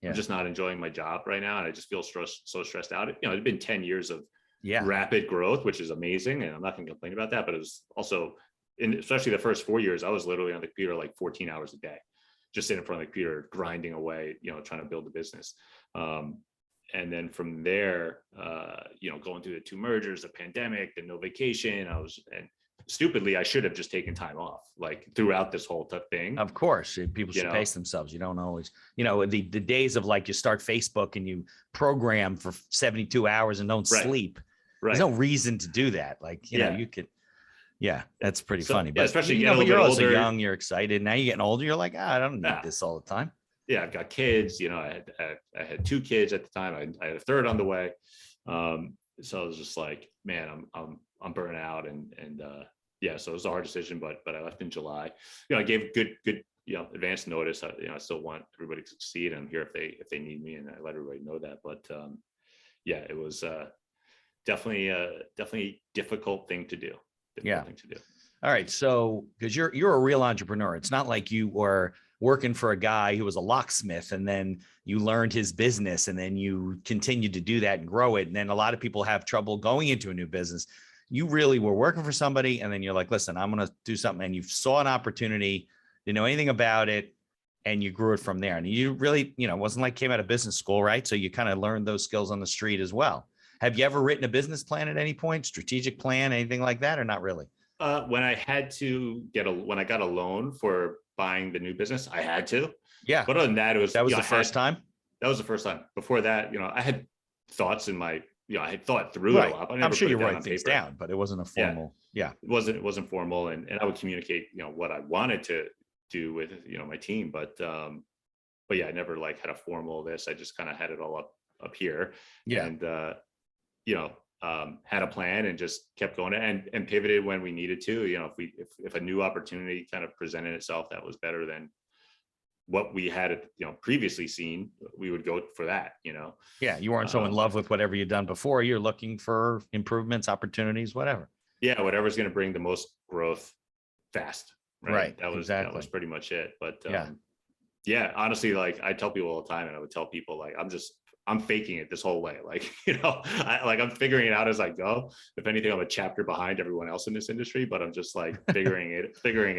I'm just not enjoying my job right now. And I just feel so stressed out. It'd been 10 years of rapid growth, which is amazing. And I'm not going to complain about that, but it was also, especially the first 4 years, I was literally on the computer like 14 hours a day, just sitting in front of the computer, grinding away, trying to build the business. And then from there, going through the 2 mergers, the pandemic, the no vacation, and stupidly, I should have just taken time off, like throughout this whole thing. Of course, people should pace themselves. You don't always, the days of like you start Facebook and you program for 72 hours and don't sleep. Right. There's no reason to do that. Like, you could, that's pretty funny. But especially, but you're also young, you're excited. Now you're getting older. You're like, I don't need this all the time. Yeah, I've got kids. I had 2 kids at the time. I had a third on the way. So I was just like, man, I'm burnt out, and so it was a hard decision, but I left in July. I gave good advance notice. I still want everybody to succeed. I'm here if they need me, and I let everybody know that. But it was definitely difficult thing to do. Yeah. Thing to do. All right. So, because you're a real entrepreneur, it's not like you were working for a guy who was a locksmith and then you learned his business and then you continued to do that and grow it. And then a lot of people have trouble going into a new business. You really were working for somebody and then you're like, listen, I'm going to do something. And you saw an opportunity, didn't know anything about it, and you grew it from there. And you really, it wasn't like came out of business school, right? So you kind of learned those skills on the street as well. Have you ever written a business plan at any point, strategic plan, anything like that, or not really? When I had to when I got a loan for buying the new business, I had to. Yeah. But other than that, that was the first time. That was the first time. Before that, I had thoughts in my, I had thought through it a lot. But I'm sure you write things down, but it wasn't a formal. Yeah. It wasn't formal, and I would communicate, what I wanted to do with, my team, but yeah, I never like had a formal this. I just kind of had it all up here. Yeah. And had a plan and just kept going and pivoted when we needed to. If a new opportunity kind of presented itself that was better than what we had previously seen, we would go for that. Yeah, you weren't so in love with whatever you'd done before. You're looking for improvements, opportunities, whatever. Yeah, whatever's going to bring the most growth fast. Right. That was pretty much it. But yeah, honestly, like I tell people all the time, and I would tell people like I'm faking it this whole way. Like, I'm figuring it out as I go. If anything, I'm a chapter behind everyone else in this industry, but I'm just like figuring it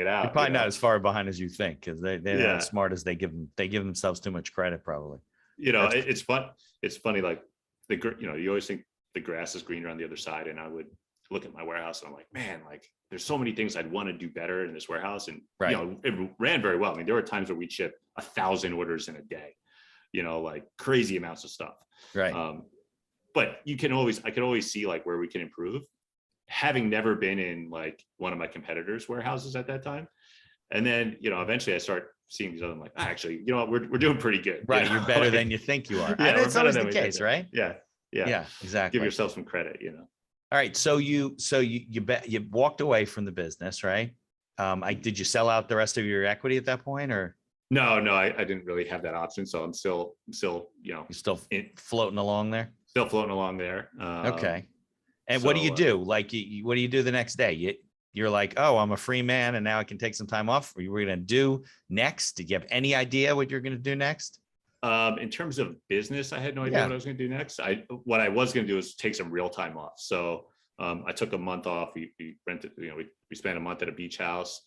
out. You're probably not as far behind as you think, because they're not as smart as they give themselves too much credit, probably. It's fun. It's funny. Like you always think the grass is greener on the other side. And I would look at my warehouse and I'm like, man, like there's so many things I'd want to do better in this warehouse. And, it ran very well. I mean, there were times where we'd ship 1,000 orders in a day. Like crazy amounts of stuff. Right. But I could always see like where we can improve, having never been in like one of my competitors' warehouses at that time. And then, eventually I start seeing these other, I'm like, actually, we're doing pretty good. Right. You're better than you think you are. Yeah, and it's always the case, right? Yeah. Yeah, exactly. Give yourself some credit, All right. So you walked away from the business, right? Did you sell out the rest of your equity at that point, or? No, I didn't really have that option. So I'm still, you're still floating along there. Still floating along there. Okay. And what do you do? Like, what do you do the next day? You're like, oh, I'm a free man, and now I can take some time off. What you were going to do next? Did you have any idea what you're going to do next? In terms of business, I had no idea what I was going to do next. What I was going to do is take some real time off. So I took a month off. We rented, we spent a month at a beach house.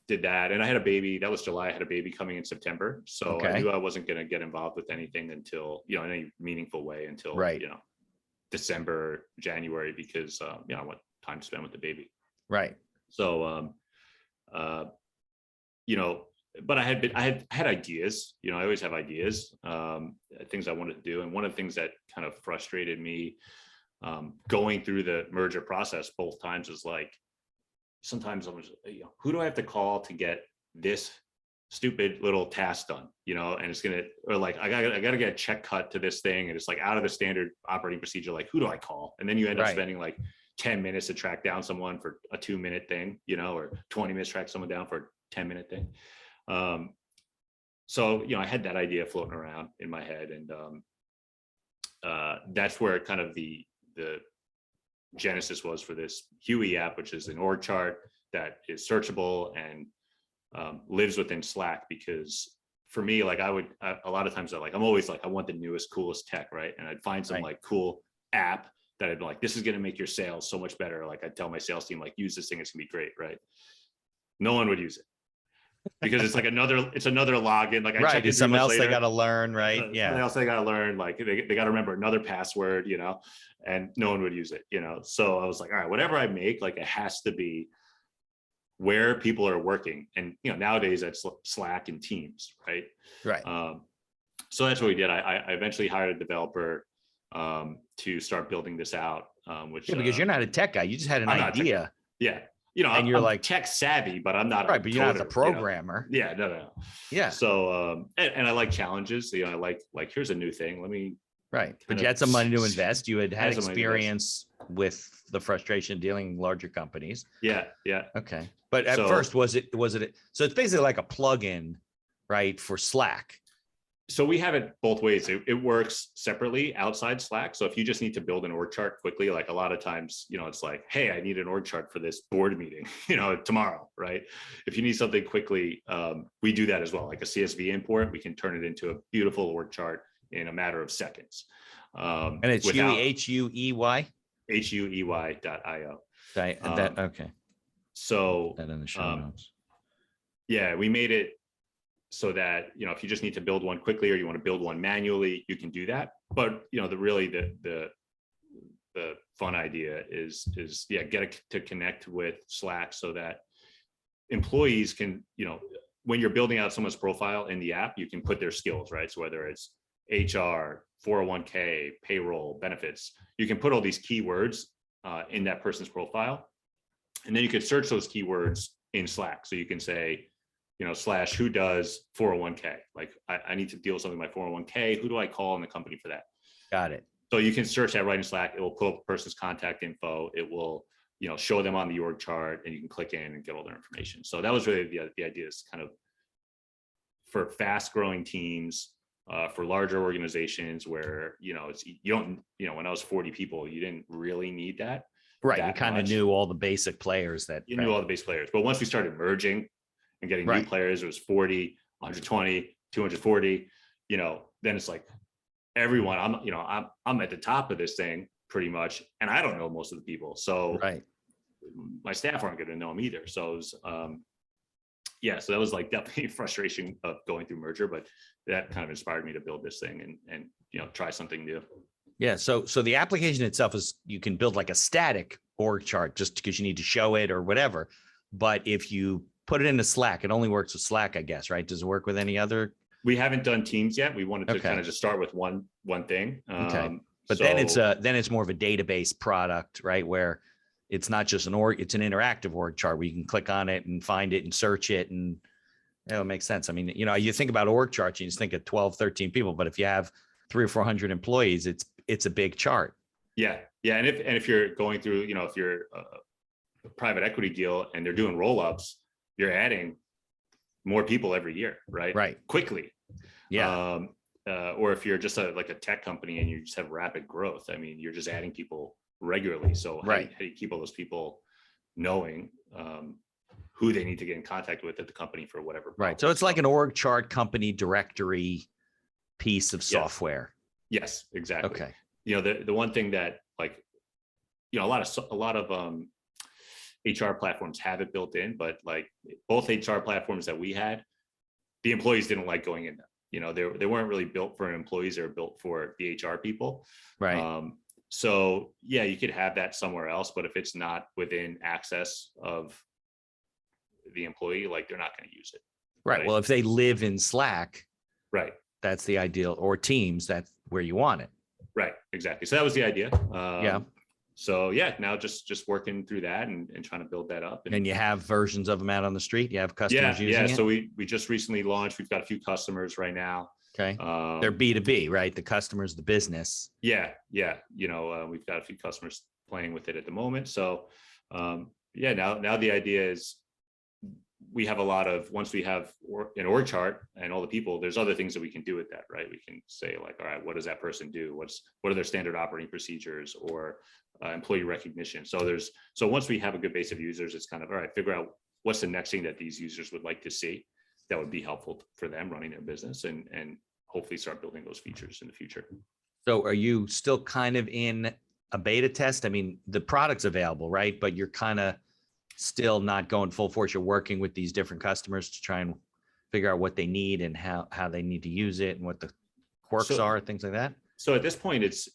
Did that, and I had a baby. That was July. I had a baby coming in September, so I knew I wasn't going to get involved with anything until in any meaningful way until December, January, because I want time to spend with the baby. Right. So but I had ideas. I always have ideas, things I wanted to do, and one of the things that kind of frustrated me going through the merger process both times is like, sometimes I'm just, who do I have to call to get this stupid little task done, and it's or like, I gotta get a check cut to this thing. And it's like out of the standard operating procedure, like who do I call? And then you end up spending like 10 minutes to track down someone for a 2-minute thing, or 20 minutes to track someone down for a 10-minute thing. So, I had that idea floating around in my head, and that's where kind of the genesis was for this Huey app, which is an org chart that is searchable and lives within Slack. Because for me, like a lot of times I'm always like, I want the newest, coolest tech, right? And I'd find some like cool app that I'd be like, this is going to make your sales so much better. Like I'd tell my sales team, like, use this thing, it's gonna be great, right? No one would use it because it's like another login. Like I check it something else later. They got to learn, right? Something else they got to learn. Like they got to remember another password, and no one would use it, So I was like, all right, whatever I make, like it has to be where people are working. And, nowadays that's Slack and Teams, right? Right. So that's what we did. I eventually hired a developer to start building this out, which because you're not a tech guy. You just had an idea. Yeah. And I'm like tech savvy, but I'm not right. But you're not a programmer. Yeah, no. Yeah. So, and I like challenges. I like here's a new thing. Let me. Right. But you had some money to invest. You had experience with the frustration dealing with larger companies. Yeah. Okay. But at first, was it? So it's basically like a plug-in, right, for Slack. So we have it both ways. It works separately outside Slack. So if you just need to build an org chart quickly, like a lot of times, it's like, hey, I need an org chart for this board meeting, tomorrow, right? If you need something quickly, we do that as well. Like a CSV import, we can turn it into a beautiful org chart in a matter of seconds. And it's Huey, Huey? Huey.io. Okay. So that in the show notes. Yeah, we made it so that, if you just need to build one quickly or you want to build one manually, you can do that. But, the fun idea is get it to connect with Slack so that employees can, when you're building out someone's profile in the app, you can put their skills, right? So whether it's HR, 401k, payroll, benefits, you can put all these keywords in that person's profile. And then you could search those keywords in Slack. So you can say, / who does 401k? Like I need to deal with something with my 401k. Who do I call in the company for that? Got it. So you can search that right in Slack. It will pull up a person's contact info. It will, show them on the org chart, and you can click in and get all their information. So that was really the idea, is kind of for fast growing teams, for larger organizations where, it's, you don't, when I was 40 people, you didn't really need that. Right. You kind of knew all the basic players you knew all the base players. But once we started merging and getting new players, it was 40, 120, 240, then it's like everyone, I'm at the top of this thing pretty much. And I don't know most of the people. So my staff aren't going to know them either. So it was, so that was like definitely a frustration of going through merger, but that kind of inspired me to build this thing and try something new. Yeah. So the application itself is, you can build like a static org chart just because you need to show it or whatever. But if you put it into Slack, it only works with Slack, I guess, right? Does it work with any other? We haven't done Teams yet. We wanted to kind of just start with one thing. But then it's more of a database product, right? Where it's not just it's an interactive org chart where you can click on it and find it and search it. And it makes sense. I mean, you think about org charts, you just think of 12, 13 people, but if you have 300 or 400 employees, it's a big chart. Yeah. And if you're going through, if you're a private equity deal and they're doing roll-ups, you're adding more people every year, right? Right. Quickly. Yeah. Or if you're just like a tech company and you just have rapid growth, I mean, you're just adding people regularly. So how do you keep all those people knowing who they need to get in contact with at the company for whatever problem? Right. So it's like an org chart company directory piece of software. Yes, exactly. Okay. The one thing that, like, a lot of HR platforms have it built in, but like both HR platforms that we had, the employees didn't like going in them. They weren't really built for employees. They were built for the HR people. Right. So yeah, you could have that somewhere else, but if it's not within access of the employee, like, they're not going to use it. Right. Well, if they live in Slack, right, that's the ideal, or Teams, that's where you want it. Right. Exactly. So that was the idea. Yeah. So yeah, now just working through that and trying to build that up. And you have versions of them out on the street. You have customers using it. So we just recently launched. We've got a few customers right now. Okay. They're B2B, right? The customer's the business. Yeah. We've got a few customers playing with it at the moment. So now the idea is, we have a lot of, once we have an org chart and all the people, there's other things that we can do with that, right? We can say like, all right, what does that person do? What are their standard operating procedures or employee recognition? So once we have a good base of users, it's kind of, all right, figure out what's the next thing that these users would like to see that would be helpful for them running their business, and hopefully start building those features in the future. So are you still kind of in a beta test? I mean, the product's available, right? But you're kind of still not going full force. You're working with these different customers to try and figure out what they need and how they need to use it and what the quirks are, things like that. So at this point, it's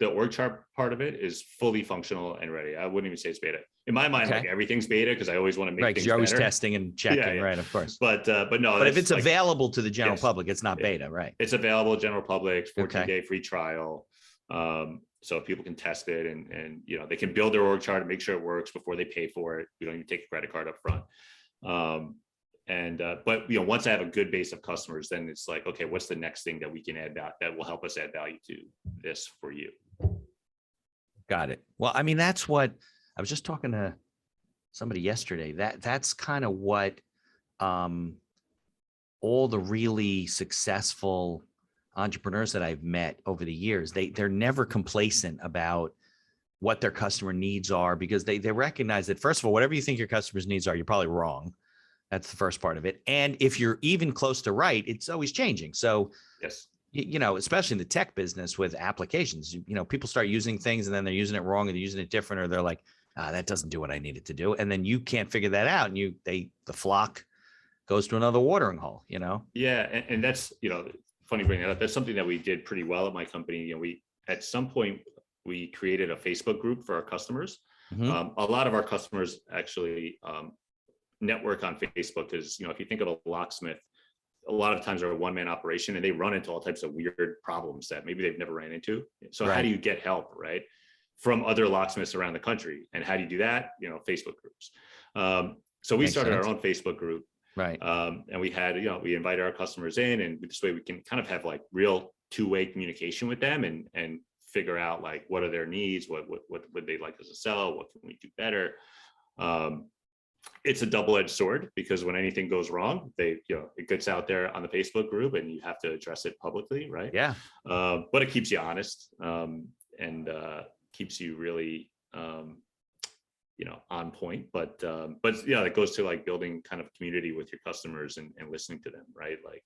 the org chart part of it is fully functional and ready. I wouldn't even say it's beta. In my mind, like everything's beta because I always want to make things better. You're always testing and checking, right? Of course. But no. But if it's like, available to the general public, it's not beta, right? It's available to general public, 14-day free trial. So people can test it and they can build their org chart and make sure it works before they pay for it. We don't even take a credit card up front. But once I have a good base of customers, then it's like, okay, what's the next thing that we can add that will help us add value to this for you? Got it. Well, I mean, that's what I was just talking to somebody yesterday. That's kind of what all the really successful entrepreneurs that I've met over the years, they're never complacent about what their customer needs are, because they recognize that, first of all, whatever you think your customer's needs are, you're probably wrong. That's the first part of it. And if you're even close to right, it's always changing. So, Yes. you know, especially in the tech business with applications, you know, people start using things and then they're using it wrong, and they're using it different, or they're like, that doesn't do what I need it to do. And then you can't figure that out. And the flock goes to another watering hole, you know? Yeah. And that's, funny bringing that up. That's something that we did pretty well at my company. We, at some point, we created a Facebook group for our customers. Mm-hmm. A lot of our customers actually network on Facebook, because, if you think of a locksmith, a lot of times they're a one-man operation and they run into all types of weird problems that maybe they've never ran into. So Right. How do you get help, right, from other locksmiths around the country? And how do you do that? Facebook groups. So we Makes started sense. our own Facebook group. Right. And we had, we invited our customers in, and this way we can kind of have like real two-way communication with them, and figure out like, what are their needs? What would they like us to sell? What can we do better? It's a double-edged sword, because when anything goes wrong, it gets out there on the Facebook group and you have to address it publicly. Right. Yeah. But it keeps you honest, and keeps you really, on point. But it goes to like building kind of community with your customers, and listening to them. Right. Like,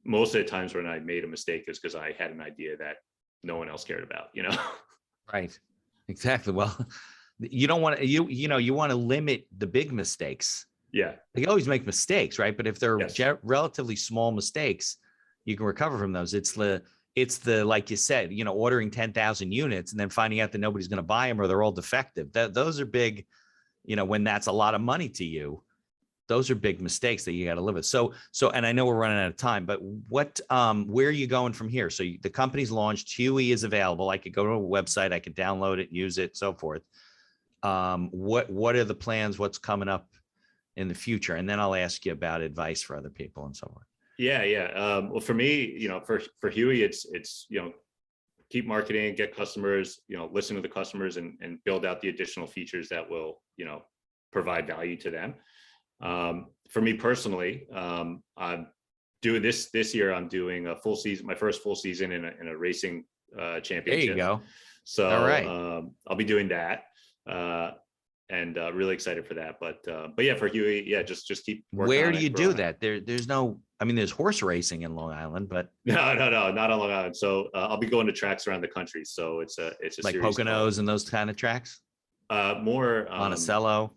most of the times when I made a mistake is because I had an idea that no one else cared about, Right. Exactly. Well, you don't want to, you want to limit the big mistakes. Yeah. They always make mistakes, right? But if they're Yes. relatively small mistakes, you can recover from those. It's the, like you said, ordering 10,000 units and then finding out that nobody's going to buy them, or they're all defective. Those are big, when that's a lot of money to you, those are big mistakes that you got to live with. So, and I know we're running out of time, but where are you going from here? So the company's launched, Huey is available. I could go to a website, I could download it, use it, so forth. What are the plans? What's coming up in the future? And then I'll ask you about advice for other people and so forth. Yeah. Well, for me, for Huey, it's keep marketing, get customers, listen to the customers, and build out the additional features that will, provide value to them. For me personally, I'm doing this year. I'm doing a full season, my first full season in a racing championship. There you go. So all right. I'll be doing that. And really excited for that. But yeah, for Huey, yeah, just keep working. Where do you do that? There's no, there's horse racing in Long Island, but no, not on Long Island. So I'll be going to tracks around the country. So it's a like Poconos and those kind of tracks. More Monticello,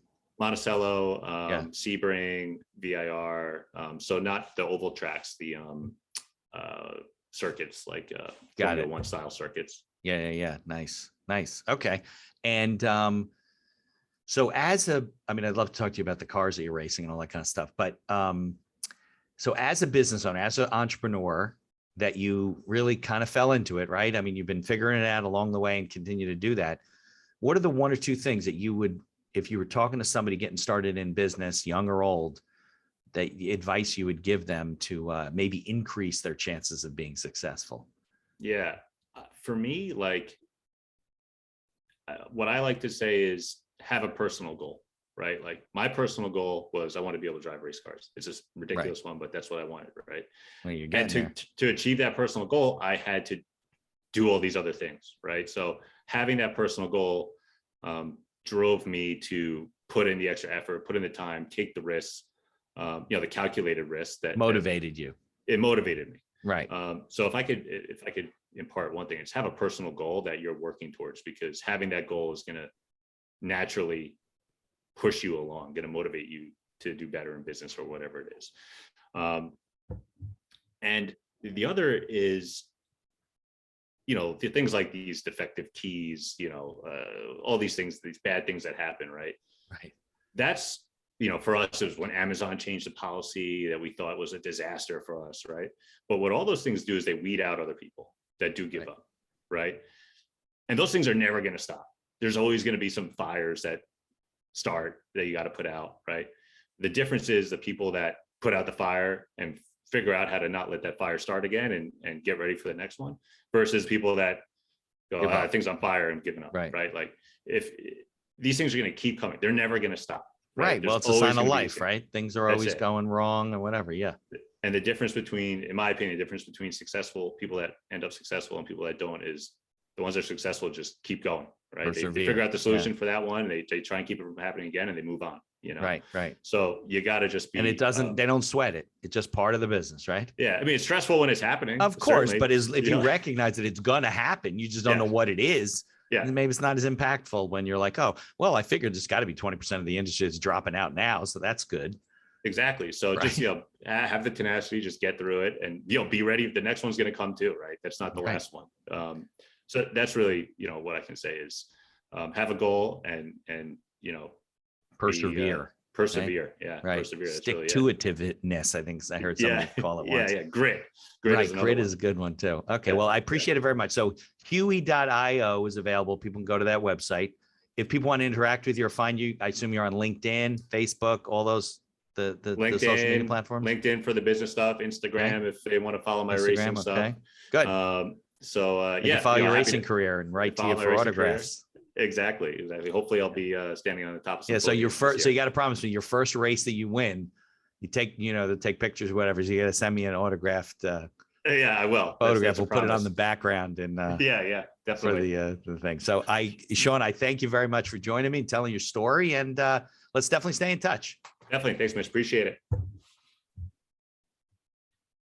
Sebring, VIR. So not the oval tracks, the circuits, like Formula One style circuits. Yeah. Nice. Okay. And so I'd love to talk to you about the cars that you're racing and all that kind of stuff. But so as a business owner, as an entrepreneur, that you really kind of fell into it, right? You've been figuring it out along the way and continue to do that. What are the one or two things that you would, if you were talking to somebody getting started in business, young or old, that advice you would give them to maybe increase their chances of being successful? Yeah. For me, like, what I like to say is have a personal goal, right? Like, my personal goal was I want to be able to drive race cars. It's just ridiculous one, but that's what I wanted, right? Well, you're and to achieve that personal goal, I had to do all these other things, right? So having that personal goal drove me to put in the extra effort, put in the time, take the risks, the calculated risks that motivated you. It motivated me. Right. So if I could impart one thing, it's have a personal goal that you're working towards, because having that goal is going to naturally push you along, going to motivate you to do better in business or whatever it is. And the other is, the things like these defective keys, all these things, these bad things that happen, right? Right. That's, for us, it was when Amazon changed the policy that we thought was a disaster for us, right? But what all those things do is they weed out other people that do give up, right? And those things are never going to stop. There's always going to be some fires that start that you got to put out, right? The difference is the people that put out the fire and figure out how to not let that fire start again and get ready for the next one, versus people that go, things on fire and giving up, right? Like, if these things are going to keep coming, they're never going to stop. Right. Well, it's a sign of life, right? Things are always going wrong or whatever. Yeah. And the difference between, in my opinion, the difference between successful people that end up successful and people that don't is the ones that are successful just keep going, right? They figure out the solution for that one. They try and keep it from happening again, and they move on, you know? Right. So you got to just be, and it doesn't, they don't sweat it. It's just part of the business, right? Yeah. I mean, it's stressful when it's happening. Of course, certainly, but if you recognize that it's going to happen, you just don't know what it is. Yeah. And maybe it's not as impactful when you're like, oh, well, I figured there's got to be 20% of the industry is dropping out now. So that's good. Exactly. So just, have the tenacity, just get through it, and, be ready. The next one's going to come too, right? That's not the last one. So that's really, what I can say is, have a goal and, persevere. Persevere. Yeah. Right. Persevere. Stick to itiveness. I think I heard somebody call it once. Yeah. Grit. Grit is a good one too. Okay. Well, I appreciate it very much. So Huey.io is available. People can go to that website. If people want to interact with you or find you, I assume you're on LinkedIn, Facebook, all those, the social media platforms. LinkedIn for the business stuff, Instagram, if they want to follow my racing stuff. Good. Follow your racing career and write to you for autographs. Exactly. Hopefully I'll be standing on the top of some so so you got to promise me your first race that you win, you take, to take pictures, whatever. So you got to send me an autographed I will. Photograph. We'll put it on the background and definitely for the thing. So Sean, I thank you very much for joining me and telling your story, and let's definitely stay in touch. Definitely. Thanks, Mitch. Appreciate it.